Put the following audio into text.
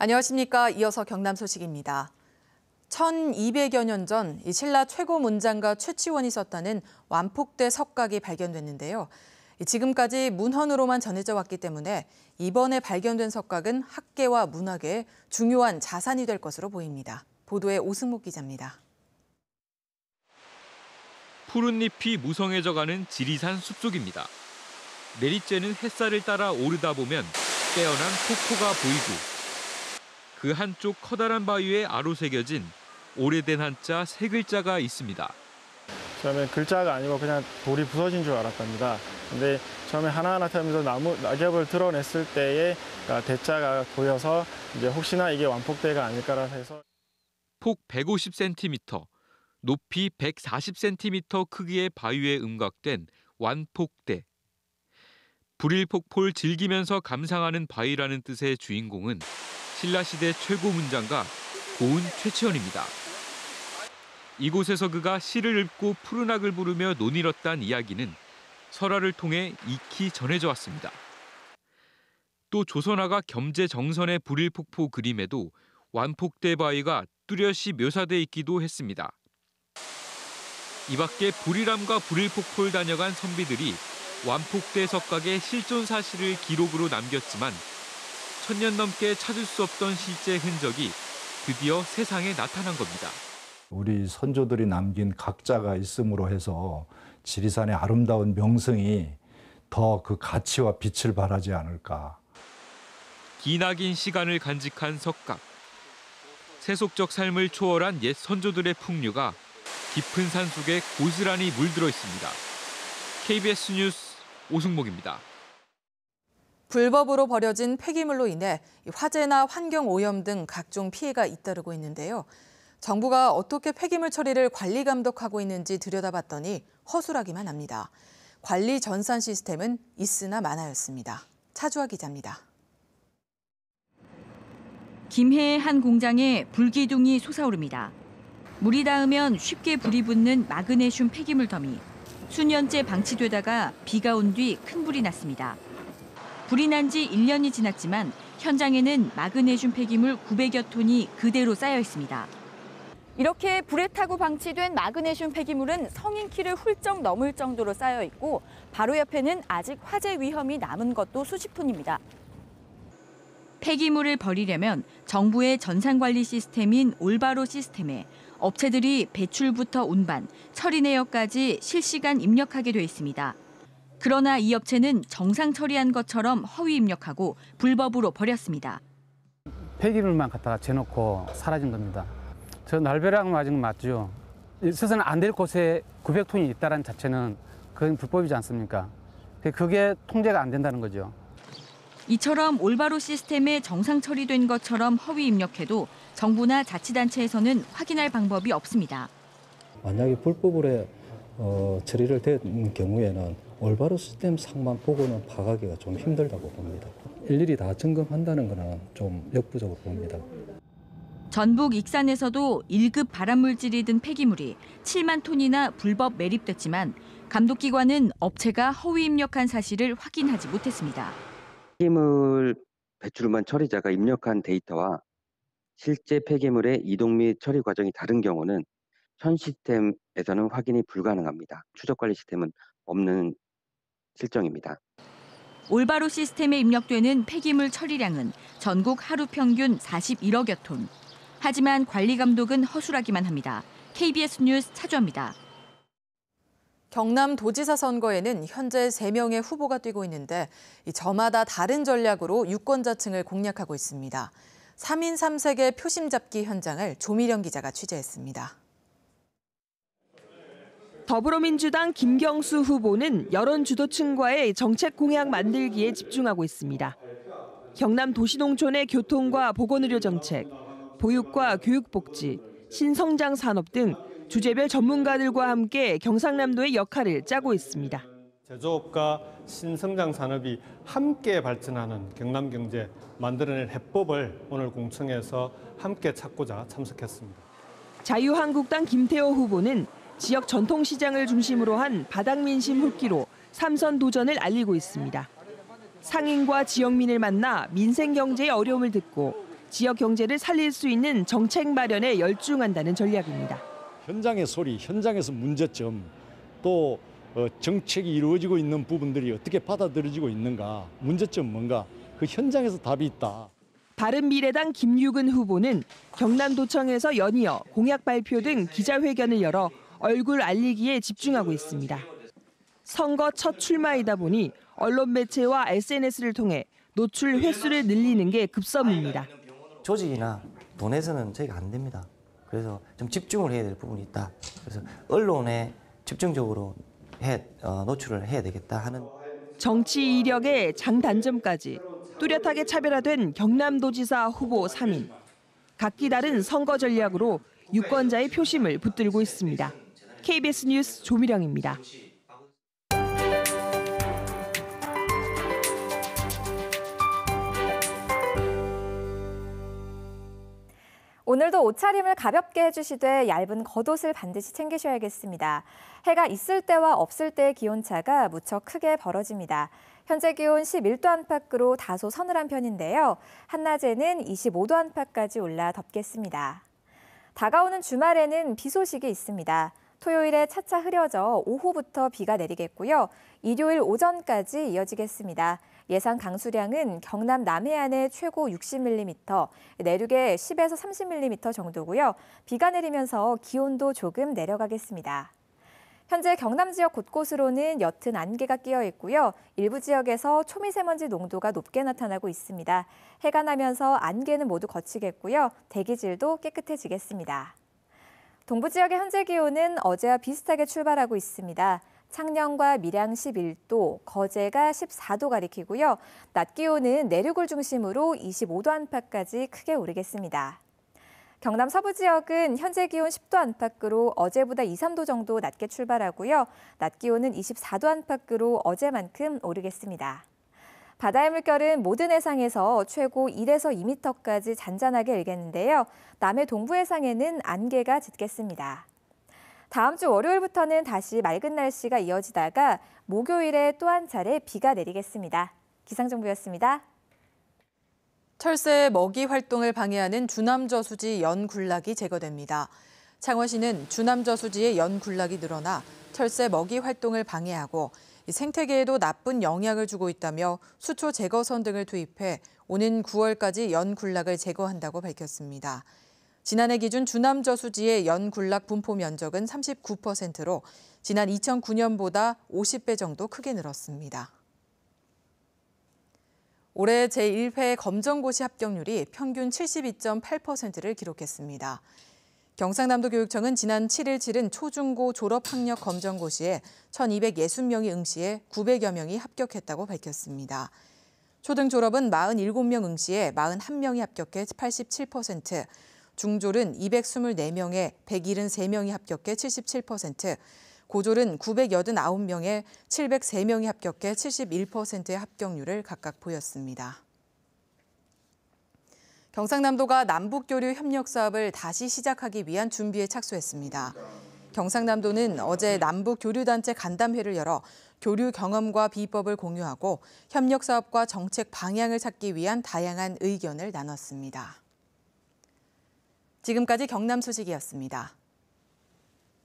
안녕하십니까. 이어서 경남 소식입니다. 1200여 년 전 신라 최고 문장가 최치원이 썼다는 완폭대 석각이 발견됐는데요. 지금까지 문헌으로만 전해져 왔기 때문에 이번에 발견된 석각은 학계와 문학의 중요한 자산이 될 것으로 보입니다. 보도에 오승목 기자입니다. 푸른 잎이 무성해져가는 지리산 숲속입니다. 내리쬐는 햇살을 따라 오르다 보면 빼어난 폭포가 보이고 그 한쪽 커다란 바위에 아로새겨진 오래된 한자 세 글자가 있습니다. 처음에 글자가 아니고 그냥 돌이 부서진 줄 알았답니다. 근데 처음에 하나하나 타면서 낙엽을 드러냈을 때에 대자가 보여서 이제 혹시나 이게 완폭대가 아닐까라 해서 폭 150cm, 높이 140cm 크기의 바위에 음각된 완폭대. 불일폭포를 즐기면서 감상하는 바위라는 뜻의 주인공은 신라시대 최고 문장가 고은 최치원입니다. 이곳에서 그가 시를 읊고 푸른악을 부르며 논일었단 이야기는 설화를 통해 익히 전해져 왔습니다. 또 조선화가 겸재정선의 불일폭포 그림에도 완폭대 바위가 뚜렷이 묘사돼 있기도 했습니다. 이 밖에 불일암과 불일폭포를 다녀간 선비들이 완폭대 석각의 실존 사실을 기록으로 남겼지만 1000년 넘게 찾을 수 없던 실제 흔적이 드디어 세상에 나타난 겁니다. 우리 선조들이 남긴 각자가 있음으로 해서 지리산의 아름다운 명성이 더 그 가치와 빛을 발하지 않을까. 기나긴 시간을 간직한 석각. 세속적 삶을 초월한 옛 선조들의 풍류가 깊은 산속에 고스란히 물들어 있습니다. KBS 뉴스 오승목입니다. 불법으로 버려진 폐기물로 인해 화재나 환경오염 등 각종 피해가 잇따르고 있는데요. 정부가 어떻게 폐기물 처리를 관리 감독하고 있는지 들여다봤더니 허술하기만 합니다. 관리 전산 시스템은 있으나 마나였습니다. 차주아 기자입니다. 김해의 한 공장에 불기둥이 솟아오릅니다. 물이 닿으면 쉽게 불이 붙는 마그네슘 폐기물 더미. 수년째 방치되다가 비가 온 뒤 큰 불이 났습니다. 불이 난 지 1년이 지났지만 현장에는 마그네슘 폐기물 900여 톤이 그대로 쌓여 있습니다. 이렇게 불에 타고 방치된 마그네슘 폐기물은 성인 키를 훌쩍 넘을 정도로 쌓여 있고 바로 옆에는 아직 화재 위험이 남은 것도 수십 톤입니다. 폐기물을 버리려면 정부의 전산관리 시스템인 올바로 시스템에 업체들이 배출부터 운반, 처리 내역까지 실시간 입력하게 돼 있습니다. 그러나 이 업체는 정상 처리한 것처럼 허위 입력하고 불법으로 버렸습니다. 폐기물만 갖다가 재놓고 사라진 겁니다. 저 날벼락 맞은 건 맞죠. 있어서는 안 될 곳에 900톤이 있다는 자체는 그건 불법이지 않습니까? 그게 통제가 안 된다는 거죠. 이처럼 올바로 시스템에 정상 처리된 것처럼 허위 입력해도 정부나 자치단체에서는 확인할 방법이 없습니다. 만약에 불법으로 처리를 된 경우에는 올바로 시스템 상만 보고는 파악하기가 좀 힘들다고 봅니다. 일일이 다 점검한다는 것은 좀 역부족으로 봅니다. 전북 익산에서도 1급 발암물질이 든 폐기물이 7만 톤이나 불법 매립됐지만 감독기관은 업체가 허위 입력한 사실을 확인하지 못했습니다. 폐기물 배출만 처리자가 입력한 데이터와 실제 폐기물의 이동 및 처리 과정이 다른 경우는 현 시스템에서는 확인이 불가능합니다. 추적 관리 시스템은 없는 실정입니다. 올바로 시스템에 입력되는 폐기물 처리량은 전국 하루 평균 41억여 톤. 하지만 관리 감독은 허술하기만 합니다. KBS 뉴스 차주아입니다. 경남 도지사 선거에는 현재 3명의 후보가 뛰고 있는데 저마다 다른 전략으로 유권자층을 공략하고 있습니다. 3인 3색의 표심 잡기 현장을 조미령 기자가 취재했습니다. 더불어민주당 김경수 후보는 여론 주도층과의 정책 공약 만들기에 집중하고 있습니다. 경남 도시농촌의 교통과 보건의료 정책, 보육과 교육복지, 신성장 산업 등 주제별 전문가들과 함께 경상남도의 역할을 짜고 있습니다. 제조업과 신성장 산업이 함께 발전하는 경남 경제 만들어낼 해법을 오늘 공청회에서 함께 찾고자 참석했습니다. 자유한국당 김태호 후보는 지역 전통시장을 중심으로 한 바닥민심 훑기로 3선 도전을 알리고 있습니다. 상인과 지역민을 만나 민생 경제의 어려움을 듣고 지역 경제를 살릴 수 있는 정책 마련에 열중한다는 전략입니다. 현장의 소리, 현장에서 문제점, 또 정책이 이루어지고 있는 부분들이 어떻게 받아들여지고 있는가, 문제점 뭔가, 그 현장에서 답이 있다. 바른미래당 김유근 후보는 경남도청에서 연이어 공약 발표 등 기자회견을 열어 얼굴 알리기에 집중하고 있습니다. 선거 첫 출마이다 보니 언론 매체와 SNS를 통해 노출 횟수를 늘리는 게 급선무입니다. 조직이나 돈에서는 저희가 안 됩니다. 그래서 좀 집중을 해야 될 부분이 있다. 그래서 언론에 집중적으로 노출을 해야 되겠다 하는. 정치 이력의 장단점까지 뚜렷하게 차별화된 경남도지사 후보 3인. 각기 다른 선거 전략으로 유권자의 표심을 붙들고 있습니다. KBS 뉴스 조미령입니다. 오늘도 옷차림을 가볍게 해주시되 얇은 겉옷을 반드시 챙기셔야겠습니다. 해가 있을 때와 없을 때의 기온차가 무척 크게 벌어집니다. 현재 기온 11도 안팎으로 다소 서늘한 편인데요. 한낮에는 25도 안팎까지 올라 덥겠습니다. 다가오는 주말에는 비 소식이 있습니다. 토요일에 차차 흐려져 오후부터 비가 내리겠고요. 일요일 오전까지 이어지겠습니다. 예상 강수량은 경남 남해안에 최고 60mm, 내륙에 10에서 30mm 정도고요. 비가 내리면서 기온도 조금 내려가겠습니다. 현재 경남 지역 곳곳으로는 옅은 안개가 끼어 있고요. 일부 지역에서 초미세먼지 농도가 높게 나타나고 있습니다. 해가 나면서 안개는 모두 걷히겠고요. 대기질도 깨끗해지겠습니다. 동부 지역의 현재 기온은 어제와 비슷하게 출발하고 있습니다. 창녕과 밀양 11도, 거제가 14도 가리키고요. 낮 기온은 내륙을 중심으로 25도 안팎까지 크게 오르겠습니다. 경남 서부 지역은 현재 기온 10도 안팎으로 어제보다 2, 3도 정도 낮게 출발하고요. 낮 기온은 24도 안팎으로 어제만큼 오르겠습니다. 바다의 물결은 모든 해상에서 최고 1에서 2m까지 잔잔하게 일겠는데요. 남해 동부 해상에는 안개가 짙겠습니다. 다음 주 월요일부터는 다시 맑은 날씨가 이어지다가 목요일에 또 한 차례 비가 내리겠습니다. 기상정보였습니다. 철새 먹이 활동을 방해하는 주남저수지 연군락이 제거됩니다. 창원시는 주남저수지의 연군락이 늘어나 철새 먹이 활동을 방해하고 생태계에도 나쁜 영향을 주고 있다며 수초 제거선 등을 투입해 오는 9월까지 연군락을 제거한다고 밝혔습니다. 지난해 기준 주남저수지의 연군락 분포 면적은 39%로 지난 2009년보다 50배 정도 크게 늘었습니다. 올해 제1회 검정고시 합격률이 평균 72.8%를 기록했습니다. 경상남도 교육청은 지난 7일 치른 초중고 졸업학력 검정고시에 1,260명이 응시해 900여 명이 합격했다고 밝혔습니다. 초등 졸업은 47명 응시에 41명이 합격해 87%, 중졸은 224명에 173명이 합격해 77%, 고졸은 989명에 703명이 합격해 71%의 합격률을 각각 보였습니다. 경상남도가 남북교류 협력 사업을 다시 시작하기 위한 준비에 착수했습니다. 경상남도는 어제 남북교류단체 간담회를 열어 교류 경험과 비법을 공유하고 협력 사업과 정책 방향을 찾기 위한 다양한 의견을 나눴습니다. 지금까지 경남 소식이었습니다.